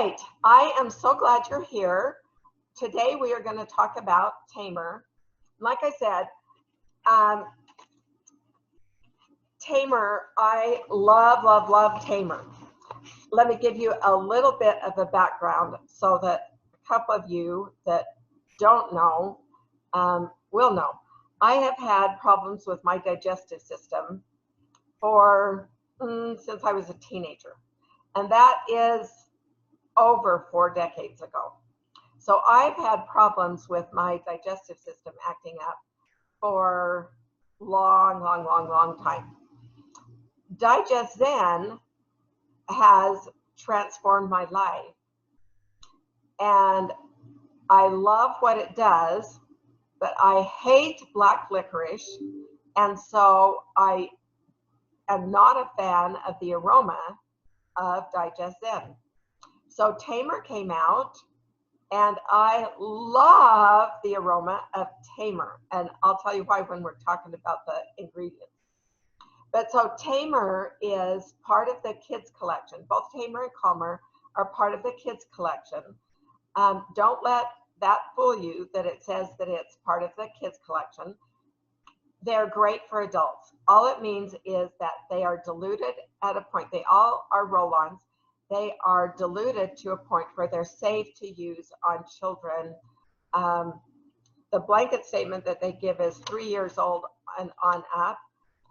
right, I am so glad you're here. Today we are going to talk about Tamer. Like I said, Tamer, I love Tamer. Let me give you a little bit of a background so that a couple of you that don't know will know. I have had problems with my digestive system for since I was a teenager, and that is over 4 decades ago. So I've had problems with my digestive system acting up for long time. Digest Zen has transformed my life, and I love what it does, but I hate black licorice, and so I am not a fan of the aroma of Digest Zen. So Tamer came out, and I love the aroma of Tamer, and I'll tell you why when we're talking about the ingredients. But so Tamer is part of the kids collection. Both Tamer and Calmer are part of the kids collection. Don't let that fool you that it says that it's part of the kids collection. They're great for adults. All it means is that they are diluted at a point. They all are roll-ons. They are diluted to a point where they're safe to use on children. The blanket statement that they give is 3 years old and on up,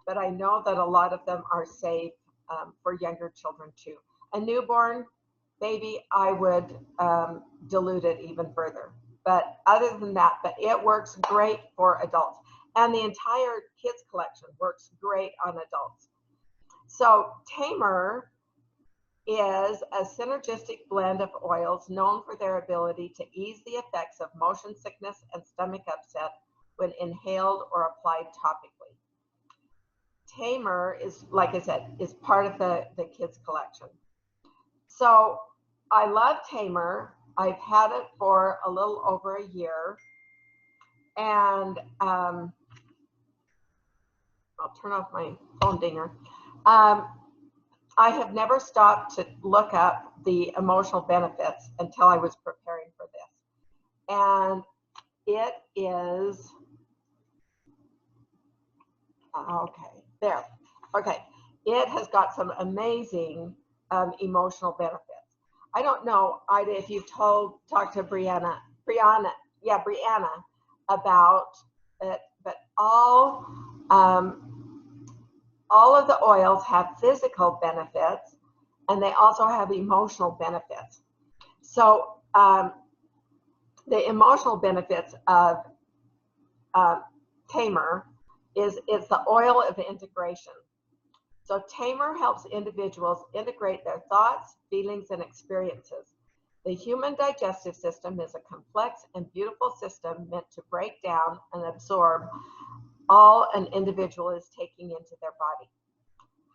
but I know that a lot of them are safe for younger children too. A newborn baby, I would dilute it even further. But other than that, but it works great for adults. And the entire kids collection works great on adults. So Tamer is a synergistic blend of oils known for their ability to ease the effects of motion sickness and stomach upset when inhaled or applied topically. Tamer is, like I said, is part of the kids collection. So I love Tamer. I've had it for a little over a year, and I'll turn off my phone dinger. I have never stopped to look up the emotional benefits until I was preparing for this. And it is, okay, there. Okay, it has got some amazing emotional benefits. I don't know, Ida, if you've talked to Brianna about it, but all of the oils have physical benefits, and they also have emotional benefits. So the emotional benefits of Tamer is the oil of integration. So Tamer helps individuals integrate their thoughts, feelings, and experiences. The human digestive system is a complex and beautiful system meant to break down and absorb all an individual is taking into their body.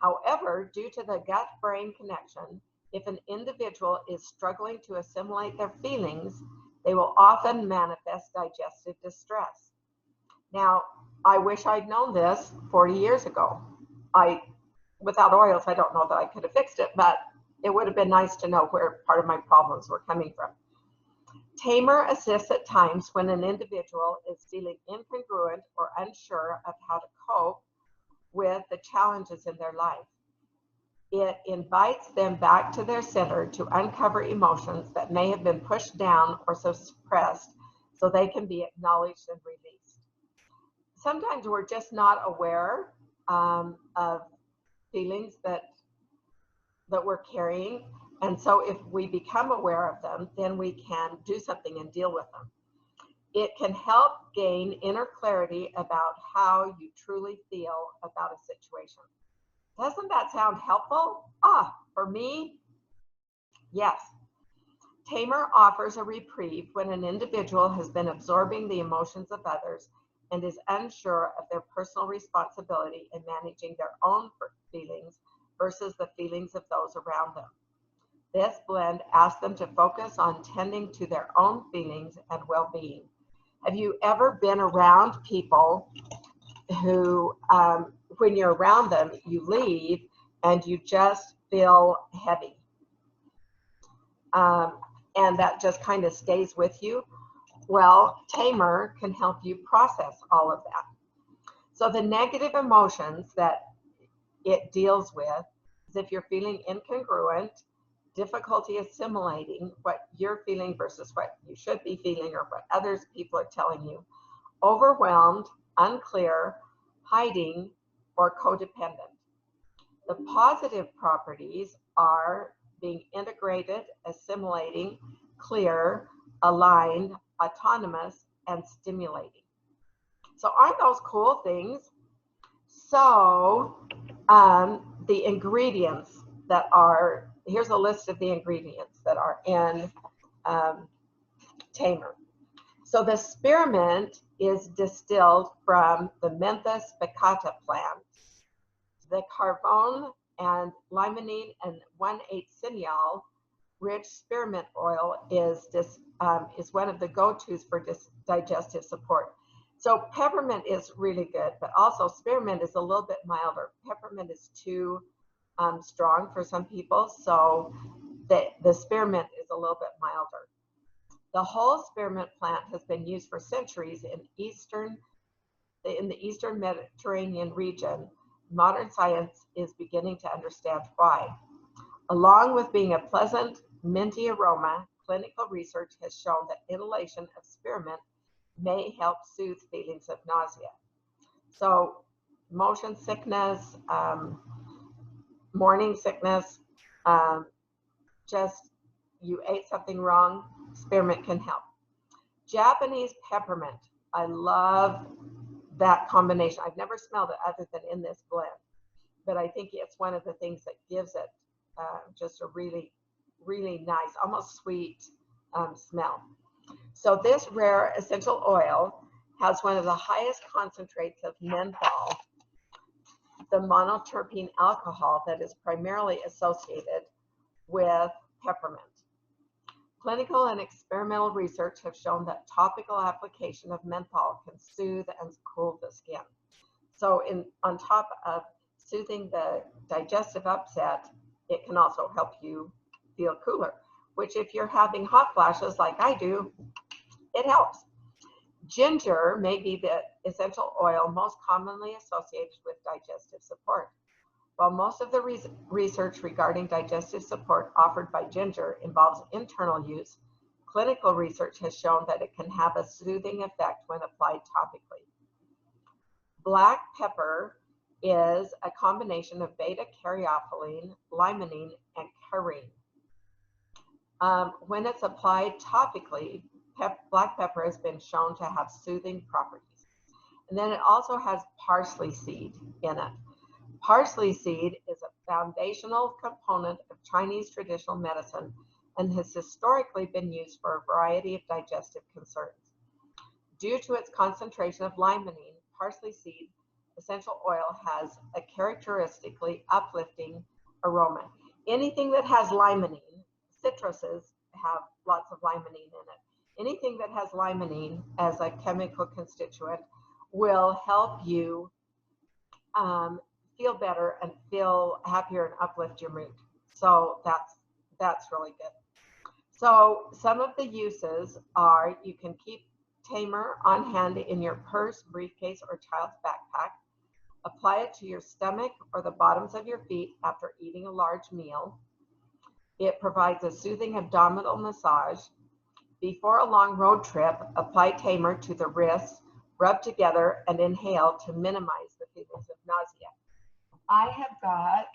However, due to the gut-brain connection, if an individual is struggling to assimilate their feelings, they will often manifest digestive distress. Now, I wish I'd known this 40 years ago. Without oils, I don't know that I could have fixed it, but it would have been nice to know where part of my problems were coming from. Tamer assists at times when an individual is feeling incongruent or unsure of how to cope with the challenges in their life. It invites them back to their center to uncover emotions that may have been pushed down or suppressed so they can be acknowledged and released. Sometimes we're just not aware of feelings that we're carrying. And so if we become aware of them, then we can do something and deal with them. It can help gain inner clarity about how you truly feel about a situation. Doesn't that sound helpful? For me, yes. Tamer offers a reprieve when an individual has been absorbing the emotions of others and is unsure of their personal responsibility in managing their own feelings versus the feelings of those around them. This blend asks them to focus on tending to their own feelings and well-being. Have you ever been around people who, when you're around them, you leave and you just feel heavy? and that just kind of stays with you. Well, Tamer can help you process all of that. So the negative emotions that it deals with is if you're feeling incongruent, difficulty assimilating what you're feeling versus what you should be feeling or what others people are telling you, overwhelmed, unclear, hiding, or codependent. The positive properties are being integrated, assimilating, clear, aligned, autonomous, and stimulating. So aren't those cool things? So the ingredients that are, here's a list of the ingredients that are in Tamer. So the spearmint is distilled from the Mentha spicata plant. The carvone and limonene and 1,8-cineol rich spearmint oil is one of the go-tos for digestive support. So peppermint is really good, but also spearmint is a little bit milder. Peppermint is too strong for some people, so the spearmint is a little bit milder. The whole spearmint plant has been used for centuries in the Eastern Mediterranean region. Modern science is beginning to understand why. Along with being a pleasant, minty aroma, clinical research has shown that inhalation of spearmint may help soothe feelings of nausea. So motion sickness, morning sickness, just you ate something wrong, spearmint can help. Japanese peppermint, I love that combination. I've never smelled it other than in this blend, but I think it's one of the things that gives it just a really, really nice, almost sweet smell. So this rare essential oil has one of the highest concentrates of menthol, the monoterpene alcohol that is primarily associated with peppermint. Clinical and experimental research have shown that topical application of menthol can soothe and cool the skin. So on top of soothing the digestive upset, it can also help you feel cooler, which if you're having hot flashes like I do, it helps. Ginger may be the essential oil most commonly associated with digestive support. While most of the research regarding digestive support offered by ginger involves internal use, clinical research has shown that it can have a soothing effect when applied topically. Black pepper is a combination of beta-caryophyllene, limonene, and carine. When it's applied topically, black pepper has been shown to have soothing properties. And then it also has parsley seed in it. Parsley seed is a foundational component of Chinese traditional medicine and has historically been used for a variety of digestive concerns. Due to its concentration of limonene, parsley seed essential oil has a characteristically uplifting aroma. Anything that has limonene, citruses have lots of limonene in it. Anything that has limonene as a chemical constituent will help you feel better and feel happier and uplift your mood. So that's really good. So some of the uses are you can keep Tamer on hand in your purse, briefcase, or child's backpack. Apply it to your stomach or the bottoms of your feet after eating a large meal. It provides a soothing abdominal massage. Before a long road trip, apply Tamer to the wrists, rub together, and inhale to minimize the feelings of nausea. I have got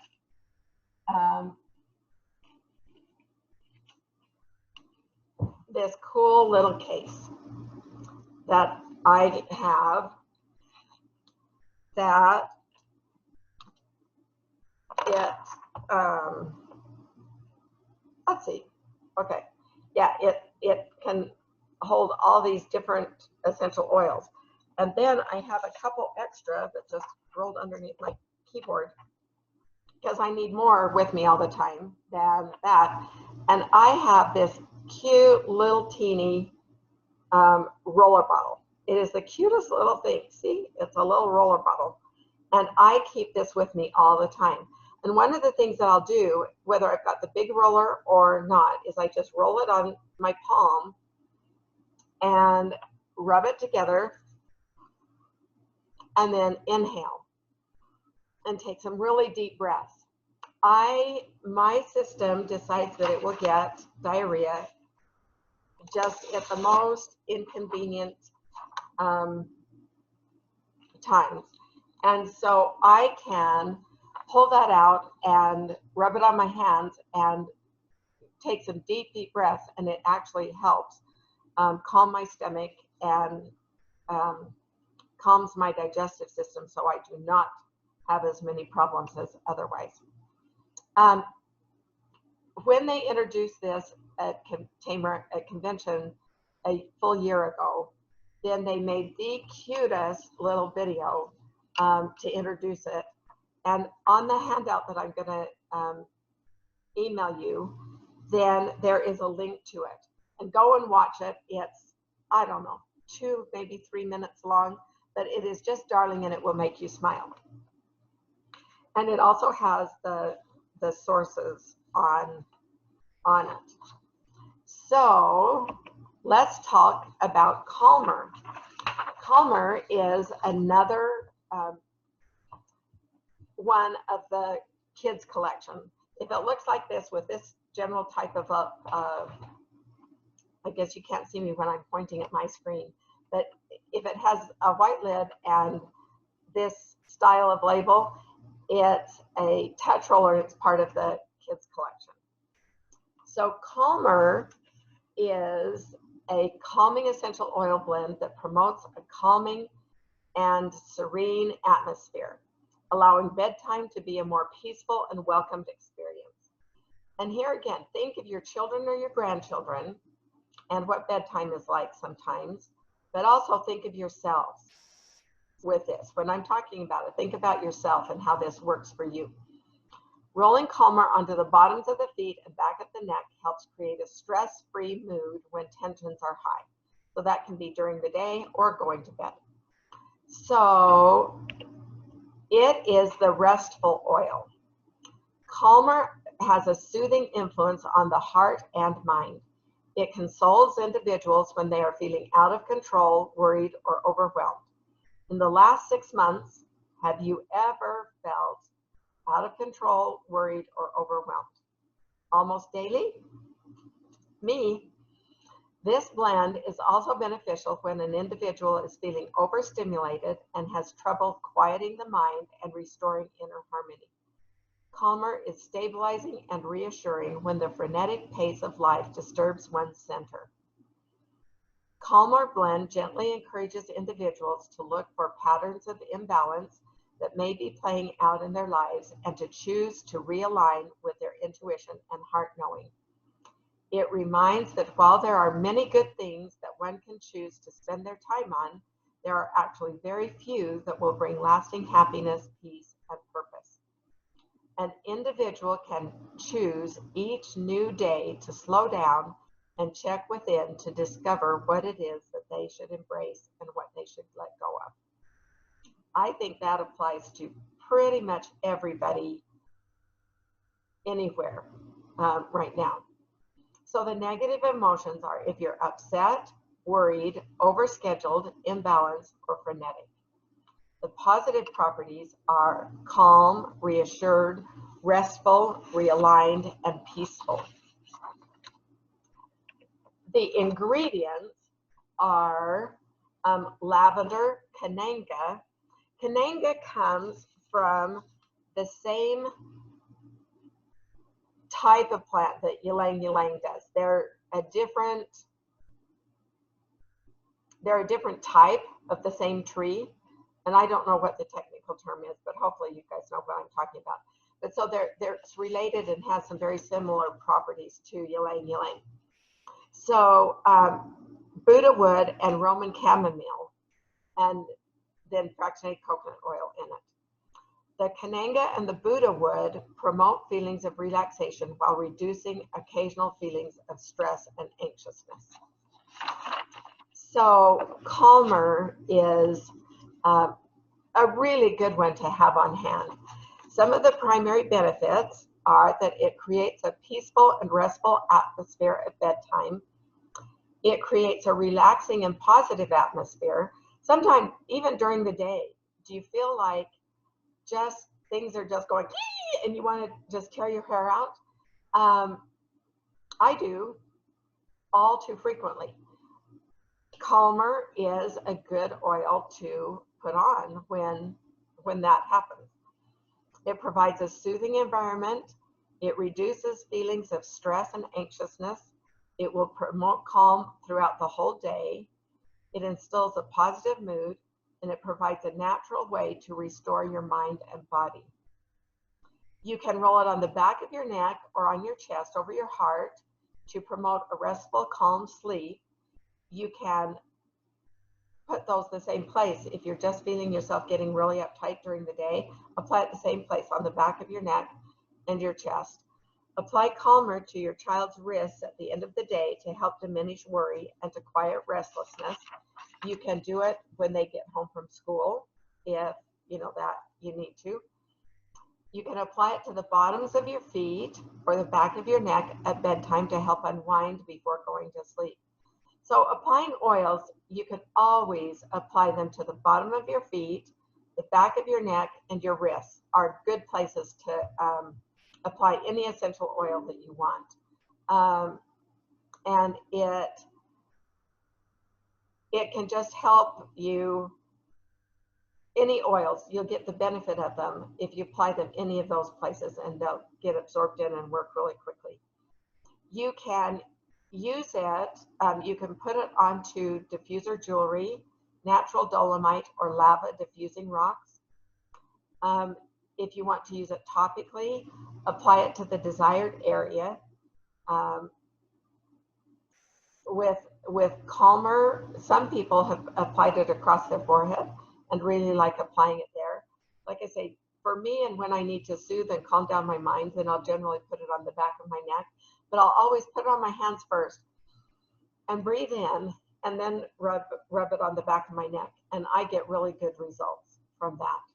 this cool little case that I have that it, let's see, okay, yeah, it can hold all these different essential oils. And then I have a couple extra that just rolled underneath my keyboard because I need more with me all the time than that. And I have this cute little teeny roller bottle. It is the cutest little thing. See, it's a little roller bottle. And I keep this with me all the time. And one of the things that I'll do, whether I've got the big roller or not, is I just roll it on my palm and rub it together and then inhale and take some really deep breaths. My system decides that it will get diarrhea just at the most inconvenient times. And so I can pull that out and rub it on my hands and take some deep, deep breaths, and it actually helps calm my stomach and calms my digestive system, so I do not have as many problems as otherwise. When they introduced this at Tamer at convention a full year ago, then they made the cutest little video to introduce it. And on the handout that I'm going to email you, then there is a link to it. And go and watch it. It's, I don't know, 2, maybe 3 minutes long, but it is just darling, and it will make you smile. And it also has the sources on it. So let's talk about Calmer. Calmer is another one of the kids collection. If it looks like this with this general type of I guess you can't see me when I'm pointing at my screen, but if it has a white lid and this style of label, it's a touch roller. It's part of the kids collection. So Calmer is a calming essential oil blend that promotes a calming and serene atmosphere, allowing bedtime to be a more peaceful and welcomed experience. And here again, think of your children or your grandchildren and what bedtime is like sometimes, but also think of yourselves with this. When I'm talking about it, think about yourself and how this works for you. Rolling Calmer onto the bottoms of the feet and back of the neck helps create a stress-free mood when tensions are high. So that can be during the day or going to bed. So it is the Restful oil. Calmer has a soothing influence on the heart and mind. It consoles individuals when they are feeling out of control, worried, or overwhelmed. In the last 6 months, have you ever felt out of control, worried, or overwhelmed? Almost daily? Me. This blend is also beneficial when an individual is feeling overstimulated and has trouble quieting the mind and restoring inner harmony. Calmer is stabilizing and reassuring when the frenetic pace of life disturbs one's center. Calmer blend gently encourages individuals to look for patterns of imbalance that may be playing out in their lives and to choose to realign with their intuition and heart knowing. It reminds that while there are many good things that one can choose to spend their time on, there are actually very few that will bring lasting happiness, peace, and purpose. An individual can choose each new day to slow down and check within to discover what it is that they should embrace and what they should let go of. I think that applies to pretty much everybody anywhere right now. So the negative emotions are if you're upset, worried, overscheduled, imbalanced, or frenetic. The positive properties are calm, reassured, restful, realigned, and peaceful. The ingredients are lavender, Cananga. Cananga comes from the same type of plant that ylang ylang does. They're a different type of the same tree, and I don't know what the technical term is, but hopefully you guys know what I'm talking about. But so it's related and has some very similar properties to ylang ylang. So Buddha wood and Roman chamomile, and then fractionated coconut oil in it. The Cananga and the Buddha wood promote feelings of relaxation while reducing occasional feelings of stress and anxiousness. So Calmer is a really good one to have on hand. Some of the primary benefits are that it creates a peaceful and restful atmosphere at bedtime. It creates a relaxing and positive atmosphere. Sometimes even during the day, do you feel like just things are just going and you want to just tear your hair out? I do, all too frequently. Calmer is a good oil to put on when that happens. It provides a soothing environment. It reduces feelings of stress and anxiousness. It will promote calm throughout the whole day. It instills a positive mood, and it provides a natural way to restore your mind and body. You can roll it on the back of your neck or on your chest over your heart to promote a restful, calm sleep. You can put those in the same place. If you're just feeling yourself getting really uptight during the day, apply it the same place on the back of your neck and your chest. Apply Calmer to your child's wrists at the end of the day to help diminish worry and to quiet restlessness. You can do it when they get home from school if you know that you need to. You can apply it to the bottoms of your feet or the back of your neck at bedtime to help unwind before going to sleep. So applying oils, you can always apply them to the bottom of your feet, the back of your neck, and your wrists are good places to apply any essential oil that you want. And it can just help you. Any oils, you'll get the benefit of them if you apply them any of those places, and they'll get absorbed in and work really quickly. You can use it, you can put it onto diffuser jewelry, natural dolomite, or lava diffusing rocks. If you want to use it topically, apply it to the desired area. With Calmer, some people have applied it across their forehead and really like applying it there. Like I say, for me, and when I need to soothe and calm down my mind, then I'll generally put it on the back of my neck, but I'll always put it on my hands first and breathe in and then rub it on the back of my neck. And I get really good results from that.